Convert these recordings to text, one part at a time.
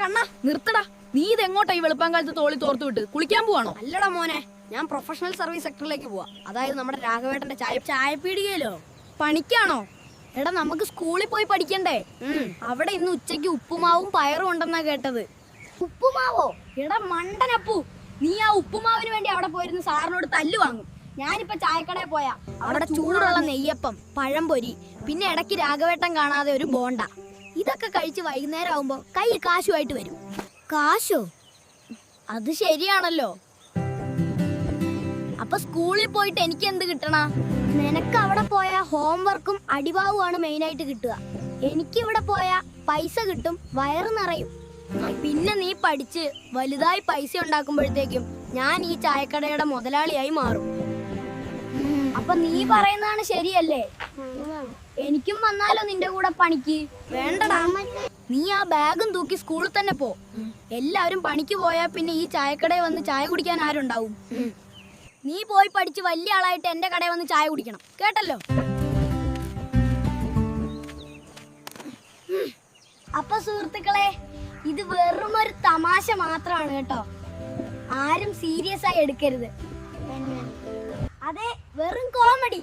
കണ്ണാ നിർത്തടാ. നീ ഇതെങ്ങോട്ടാ ഈ വെളുപ്പാങ്കാലത്ത് തോളി തോർത്തു വിട്ട് കുളിക്കാൻ പോവാണോ? അല്ലടാ മോനെ, ഞാൻ പ്രൊഫഷണൽ സർവീസ് സെക്ടറിലേക്ക് പോവാ. അതായത് നമ്മുടെ രാഘവേട്ടന്റെ ചായപ്പീടികയിലോ. പണിക്കാണോ? എടാ നമുക്ക് സ്കൂളിൽ പോയി പഠിക്കണ്ടേ? അവിടെ ഇന്ന് ഉച്ചയ്ക്ക് ഉപ്പുമാവും പയറും ഉണ്ടെന്നാ കേട്ടത്. ഉപ്പുമാവോ? എടാ മണ്ടനപ്പു, നീ ആ ഉപ്പുമാവിന് വേണ്ടി അവിടെ പോയിരുന്ന് സാറിനോട് തല്ലു വാങ്ങും. ഞാനിപ്പോ ചായക്കടയിൽ പോയാ അവിടെ ചൂടുള്ള നെയ്യപ്പം, പഴംപൊരി, പിന്നെ ഇടയ്ക്ക് രാഘവേട്ടൻ കാണാതെ ഒരു ബോണ്ട. ഇതൊക്കെ കഴിച്ച് വൈകുന്നേരം ആവുമ്പോ കയ്യിൽ കാശുമായിട്ട് വരും. കാശോ? അത് ശരിയാണല്ലോ. അപ്പൊ സ്കൂളിൽ പോയിട്ട് എനിക്ക് എന്ത് കിട്ടണ? നിനക്ക് അവിടെ പോയ ഹോംവർക്കും അടിവാവുമാണ് മെയിനായിട്ട് കിട്ടുക. എനിക്കിവിടെ പോയ പൈസ കിട്ടും, വയറ് നിറയും. പിന്നെ നീ പഠിച്ച് വലുതായി പൈസ ഉണ്ടാക്കുമ്പോഴത്തേക്കും ഞാൻ ഈ ചായക്കടയുടെ മുതലാളിയായി മാറും. അപ്പൊ നീ പറയുന്നതാണ് ശരിയല്ലേ? എനിക്കും വന്നാലോ നിന്റെ കൂടെ പണിക്ക്? വേണ്ടടാ, നീ ആ ബാഗും തൂക്കി സ്കൂളിൽ തന്നെ പോ. എല്ലാവരും പണിക്ക് പോയാ പിന്നെ ഈ ചായക്കടയിൽ വന്ന് ചായ കുടിക്കാൻ ആരുണ്ടാവും? നീ പോയി പഠിച്ച് വലിയ ആളായിട്ട് എന്റെ കടയിൽ വന്ന് ചായ കുടിക്കണം, കേട്ടല്ലോ? അപ്പൊ സുഹൃത്തുക്കളെ, ഇത് വെറും ഒരു തമാശ മാത്രമാണ് കേട്ടോ. ആരും സീരിയസ് ആയി എടുക്കരുത്. അതെ, വെറും കോമഡി.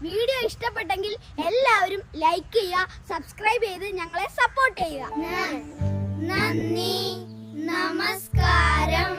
വീഡിയോ ഇഷ്ടപ്പെട്ടെങ്കിൽ എല്ലാവരും ലൈക്ക് ചെയ്യുക, സബ്സ്ക്രൈബ് ചെയ്ത് ഞങ്ങളെ സപ്പോർട്ട് ചെയ്യുക. നന്ദി, നമസ്കാരം.